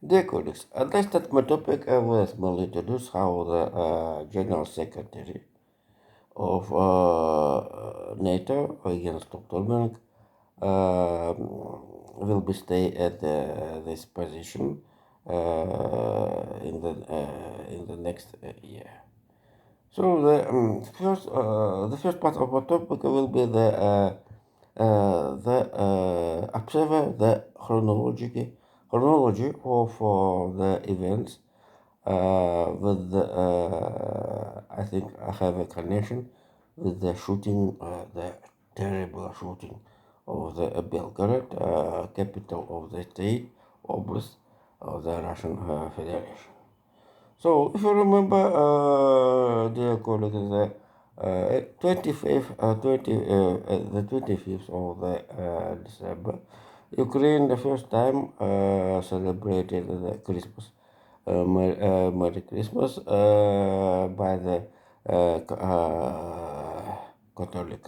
Dear colleagues, I'd like to start my topic. I will small introduce how the General Secretary of NATO, Jens Stoltenberg, will be stay at this position in the next year. So the first part of our topic will be the observer the chronology of the events with I think I have a connection with the shooting, the terrible shooting of the Belgrade, capital of the state, oblast of the Russian Federation. So, if you remember, dear colleagues, the 25th of the December, Ukraine the first time celebrated the Christmas, Merry Christmas, by the Catholic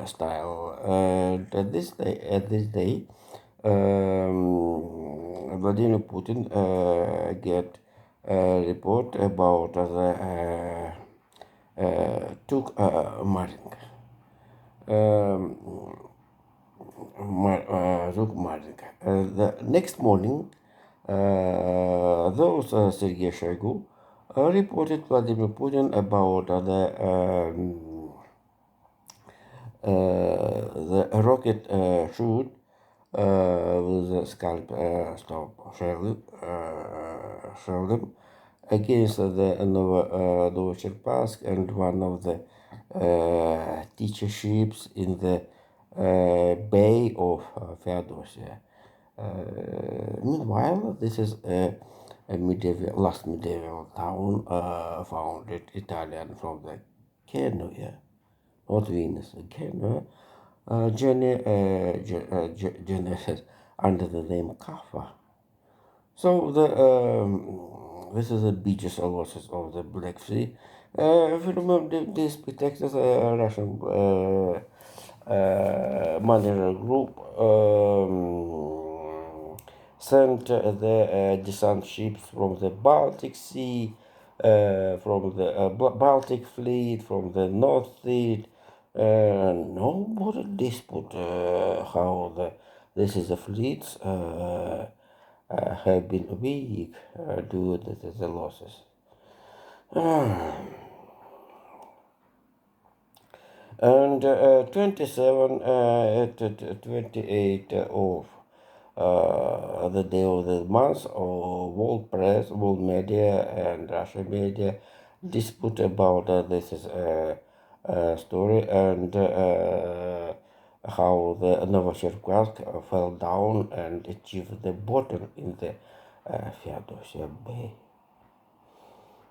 style. And at this day, Vladimir Putin get a report about the took Marinka. Um, took Marinka. The next morning, those Sergei Shoigu reported Vladimir Putin about the rocket shoot with the scalp stop Sheldon against the Novocherkassk and one of the teacher ships in the Bay of Feodosia. Meanwhile, this is a last medieval town founded Italian from the Genoa, not Venus, Genoa, generated under the name Kaffa. So this is the beaches oasis of the Black Sea. If you remember, this protects a Russian manager group sent the descent ships from the Baltic Sea, from the Baltic Fleet, from the North Sea. Nobody dispute how this is the fleets have been weak due to the losses. And 27 to 28 of the day of the month, world press, world media, and Russian media dispute about this is story and how the Novocherkassk fell down and achieved the bottom in the Feodosia Bay.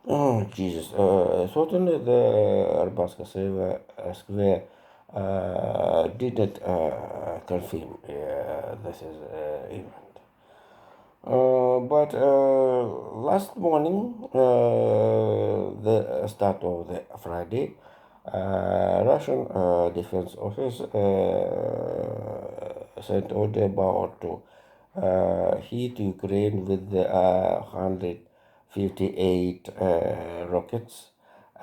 Oh, Jesus. Certainly the Arbatska Square didn't confirm this is event. But last morning, the start of the Friday, Russian Defense Office sent order about to hit Ukraine with the 158 rockets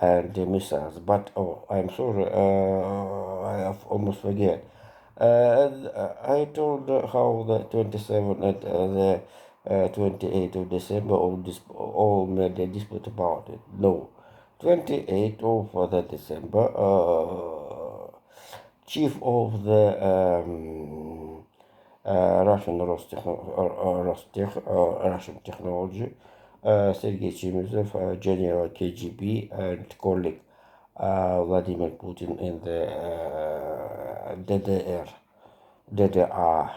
and missiles. But I'm sorry, I have almost forget. I told how the 27th and the 28th of December all made a dispute about it. No, 28th of the December, chief of the Russian technology, Sergei Chemezov, General KGB, and colleague Vladimir Putin in the DDR,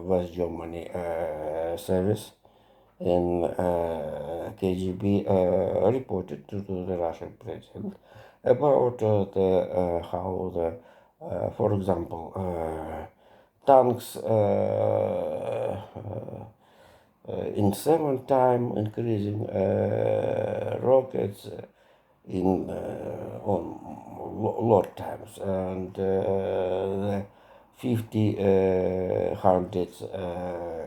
West Germany service in KGB reported to the Russian president about how for example, tanks in 7 time increasing rockets in on lot times and the 50 hundreds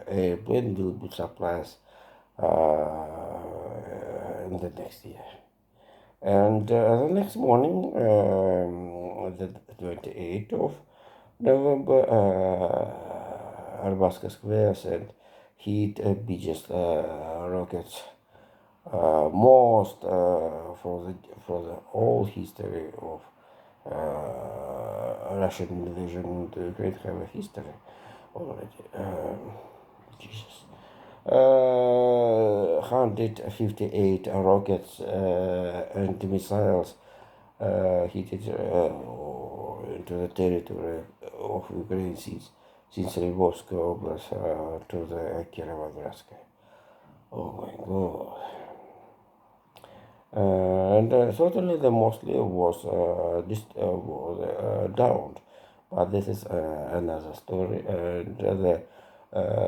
airplane will be supplies in the next year. And the next morning, the 28th of November, Arbaska Square said he'd be just rockets most for the whole history of Russian invasion into Ukraine have a history already. Jesus. 158 rockets and missiles hit into the territory of Ukraine since Lvovsk Oblast to the Kirovohrad. Oh my God. And certainly the mostly was downed, but this is another story. And the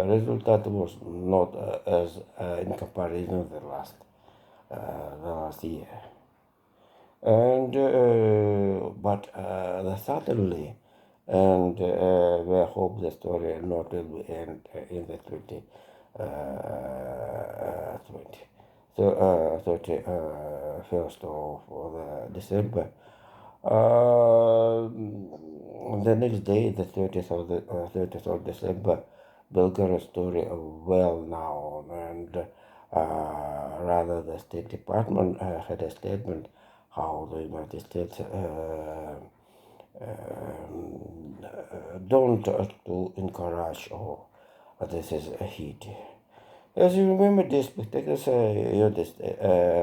result was not as in comparison the last year. And but certainly, and we hope the story not will end in the 2020. So 31st of December. The next day, the 30th of December, Belgorod story well known, and rather the State Department had a statement how the United States don't to encourage or this is a heat. As you remember, the spectators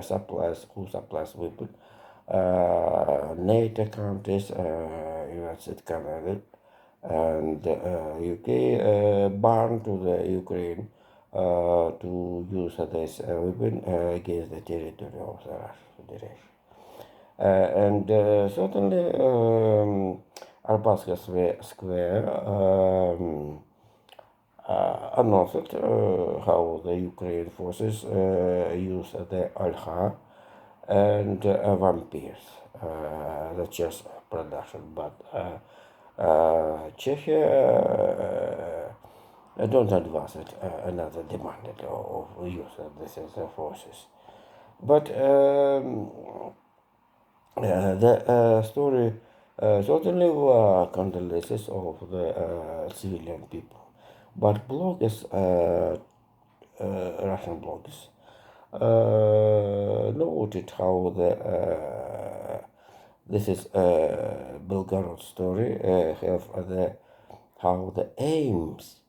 supplies who supplies weapons, NATO countries, United States, Canada, and UK banned to the Ukraine to use this weapon against the territory of the Russian Federation. And certainly, Arbatska Square announced how the Ukraine forces use the Alha and vampires, the chess production. But Czechia don't advance it, another demanded of use of this as forces. But the story certainly were condolences of the civilian people. But bloggers, Russian bloggers, noted how this is Belgorod story have how the aims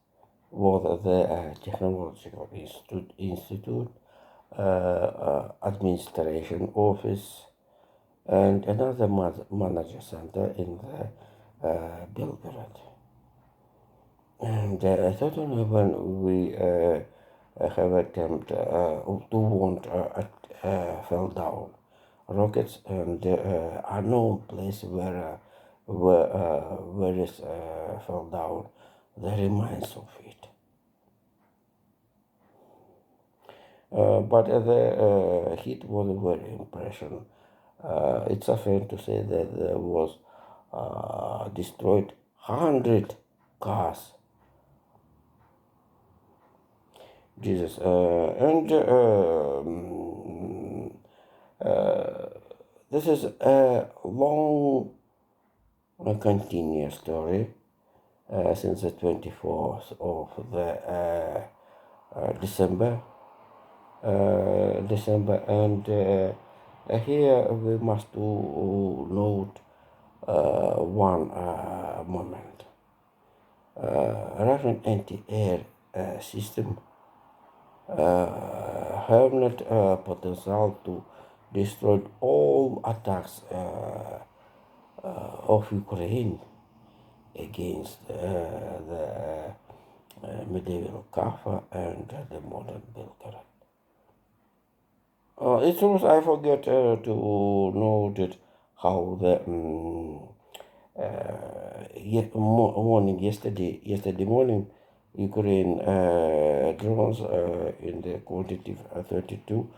was the technological institute, administration office, and another manager center in the Belgorod. And certainly when we have attempt to want fell down rockets and unknown place where it fell down, the remains of it. But the hit was a very impression. It's a fair to say that there was destroyed 100 cars. Jesus, and this is a long, continuous story since the 24th of the December, and here we must note one moment. Russian anti-air system have not potential to destroy all attacks of Ukraine against the medieval Kaffa and the modern Belgorod. It's also I forget to note how the yesterday morning Ukraine drones in the quantity 32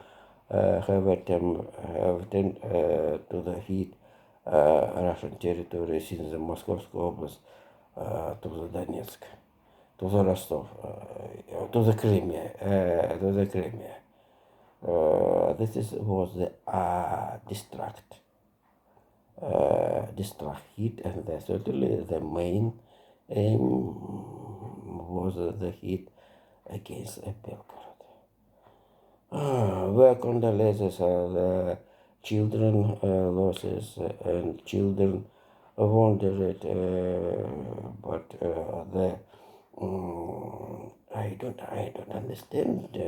have attempted to the hit Russian territory since the Moscow Oblast to the Donetsk, to the Rostov, to the Crimea, to the Crimea. Was the distract hit, and certainly the main aim was the hit against Belgorod. Where condolences are the children losses and children wounded, but I don't understand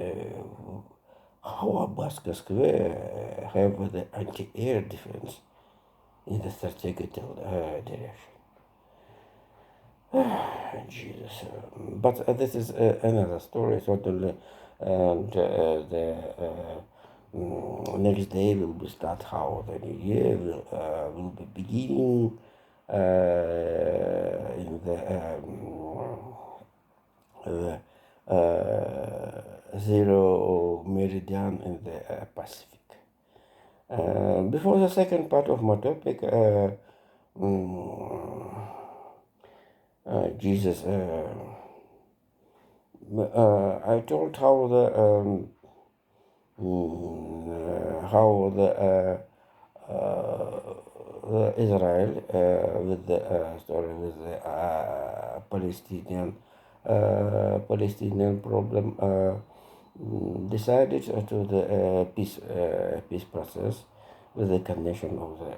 how Abaska Square have the anti-air defense in the strategical direction. Jesus. But this is another story, certainly. And next day will be start how the new year will be beginning in the zero meridian in the Pacific. Before the second part of my topic, Jesus, I told how the Israel with the story with the Palestinian problem decided to the peace process with the condition of the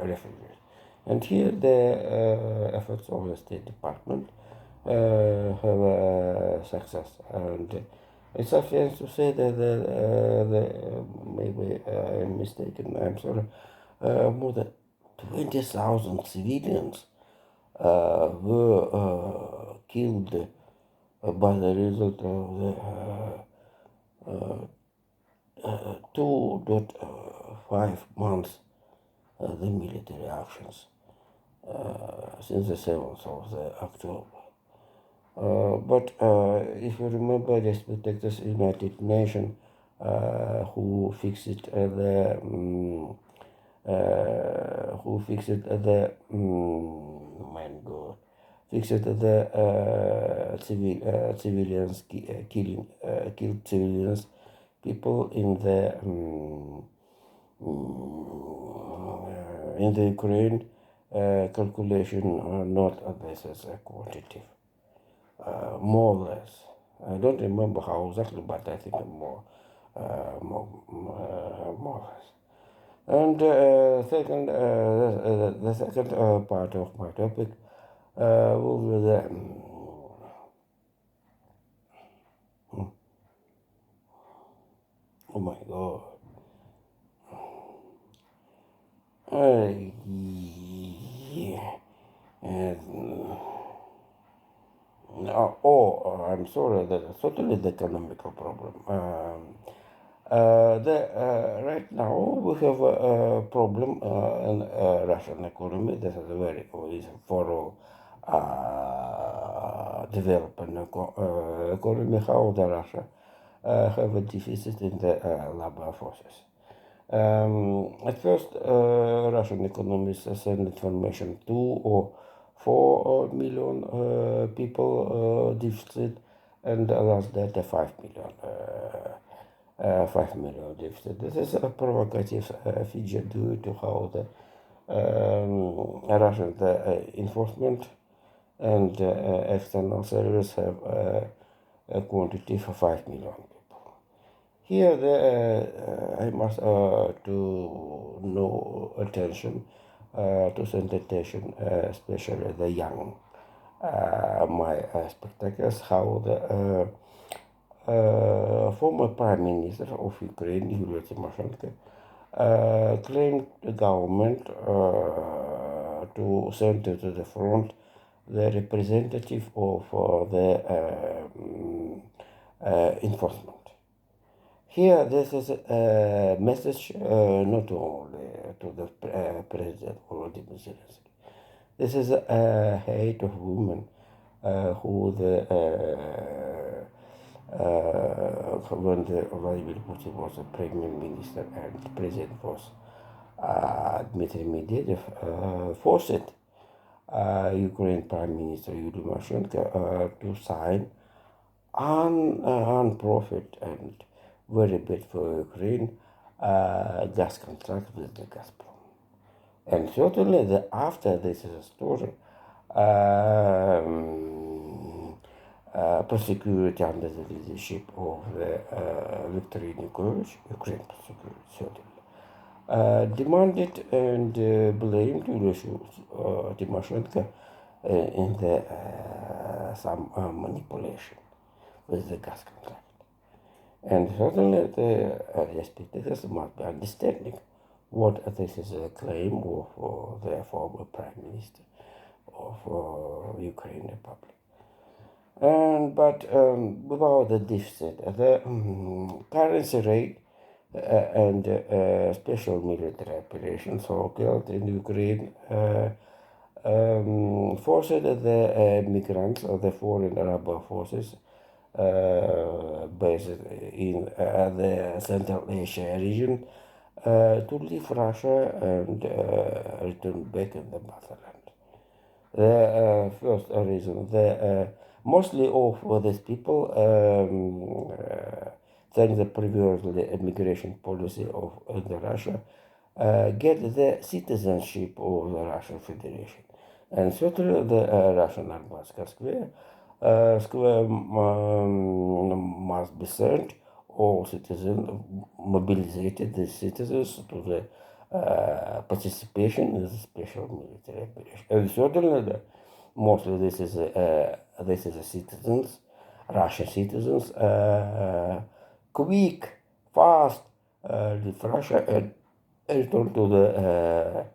refugees. And here the efforts of the State Department have success. And it's offense to say that maybe I'm mistaken, I'm sorry, more than 20,000 civilians were killed by the result of the 2.5 months the military actions since the 7th of the October. But if you remember, the protectors United Nations who fixed it civilians killed civilians, people in the Ukraine calculation are not this as a quantitative. More or less. I don't remember how exactly, but I think more or less. And the second part of my topic will be the oh my God. I'm sorry, that's totally the economical problem. Right now we have a problem in Russian economy. This is a very thorough developing economy. How the Russia have a deficit in the labor forces. At first, Russian economists send information 2 or 4 million people deficit, and last data 5 million deficit. This is a provocative figure due to how the Russian enforcement and external service have a quantity for 5 million. Here, I must to know attention to sanitation, especially the young. My spectators, how the former Prime Minister of Ukraine, Yulia Tymoshenko, claimed the government to send to the front the representative of the enforcement. Here, this is a message not only to the President Volodymyr Zelensky. This is a hate of women who when Vladimir Putin was a Prime Minister and President was Dmitry Medvedev, forced Ukraine Prime Minister Yury Tymoshenko to sign unprofit and very bad for Ukraine gas contract with the Gazprom. And certainly after this is a story, prosecuted under the leadership of the Viktor Yanukovych, Ukraine prosecuted certainly, demanded and blamed Tymoshenko in the some manipulation with the gas contract. And certainly the spectators must be understanding what this is a claim of the former Prime Minister of Ukraine Republic. But about the deficit, the currency rate and special military operations so-called in Ukraine forced the migrants of the foreign Arab forces based in the Central Asia region to leave Russia and return back in the motherland. The first reason, mostly of these people, thanks the previous immigration policy of Russia, get the citizenship of the Russian Federation. And certainly the Russian Armaska Square must be sent all citizens, mobilized the citizens to the participation in the special military operation. And certainly mostly this is citizens, Russian citizens, quick, fast, leave Russia and return to the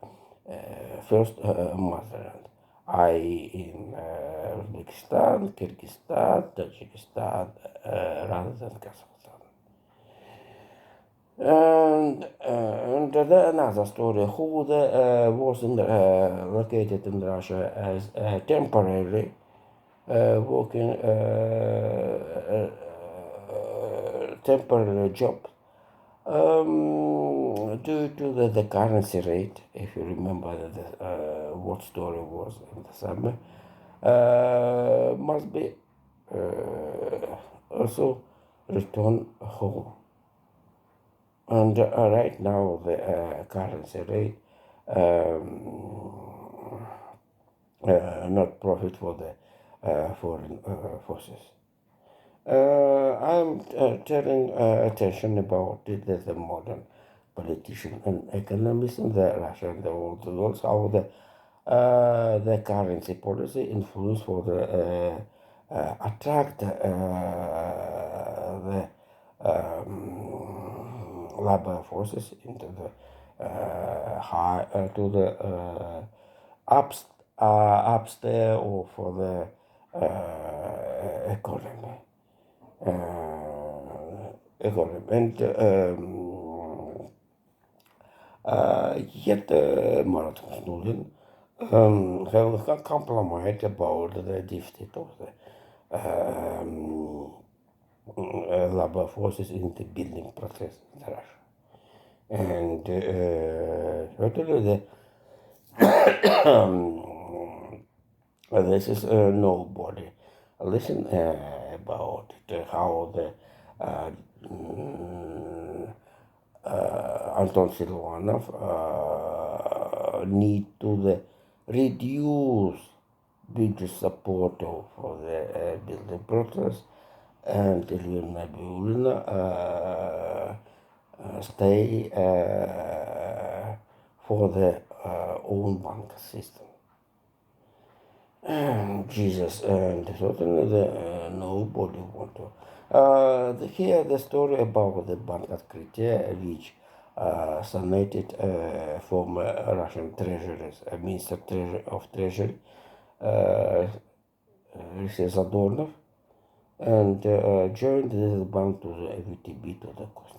first motherland, i.e. in Uzbekistan, Kyrgyzstan, Tajikistan, rather than Kazakhstan. And another story, who was located in Russia as temporarily working temporary job due to the currency rate, if you remember what story was in the summer, must be also return home. And right now the currency rate not profit for the foreign forces. I'm telling attention about the modern politician and economist in the Russia and the world world, how the currency policy influence for the attract the labor forces into the high to the upstairs or for the economy. And yet Marathon Snowden have compromised about the deficit of the labor forces in the building process in Russia. And certainly this is nobody listen about it, how the Anton Silvanov need to reduce budget support for the building process, and Elena Bulina stay for the own bank system. Jesus, and certainly nobody want to. Here the story about the bank criteria, which submitted former Russian treasuries, Minister of Treasury, Alexei Zadornov, and joined this bank to the VTB to the cost.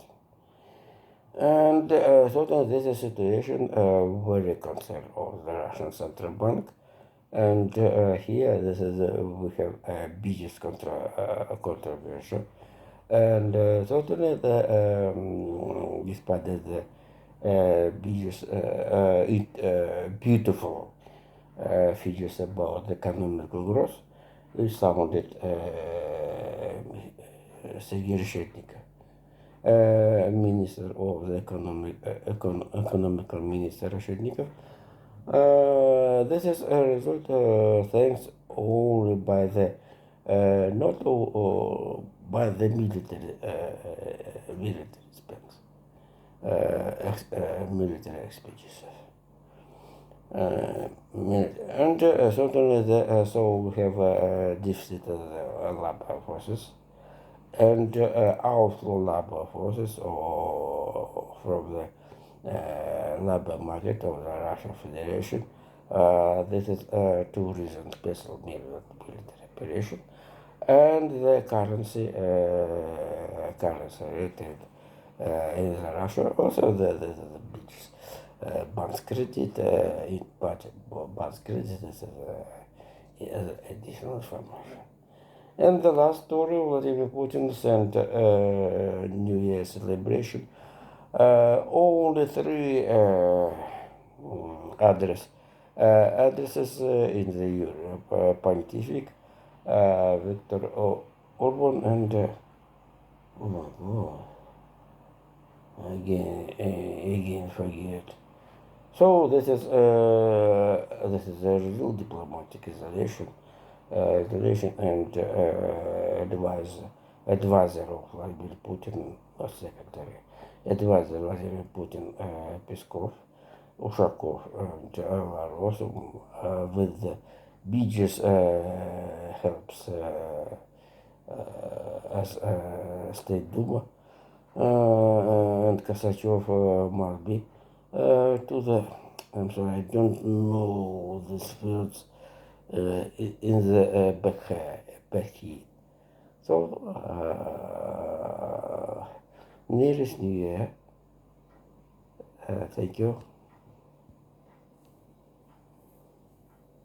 And certainly this is a situation very concerned of the Russian Central Bank. And here, this is we have a biggest controversy, and certainly despite the biggest beautiful figures about the economical growth, which sounded Sergei Reshetnikov, Minister of the Economical Minister Reshetnikov. This is a result thanks only by the not by the military spends, military expenditures. And certainly so we have a deficit of labor forces and outflow labor forces or from the labor market of the Russian Federation. This is two reasons: special military operation and the currency rate in Russia. Also the biggest banks credit banks credit is additional information. And the last story, Vladimir Putin sent New Year celebration. Only three addresses in the Europe: Pontific, Viktor Orban, and oh my God, again forget. So this is a real diplomatic isolation and advisor of Vladimir Putin, or secretary, advisor Vladimir Putin, Peskov, Ushakov, and also with the Beaches helps as State Duma, and Kosachev must be to the. I'm sorry, I don't know these fields in the back heat. So nearest New Year. Thank you.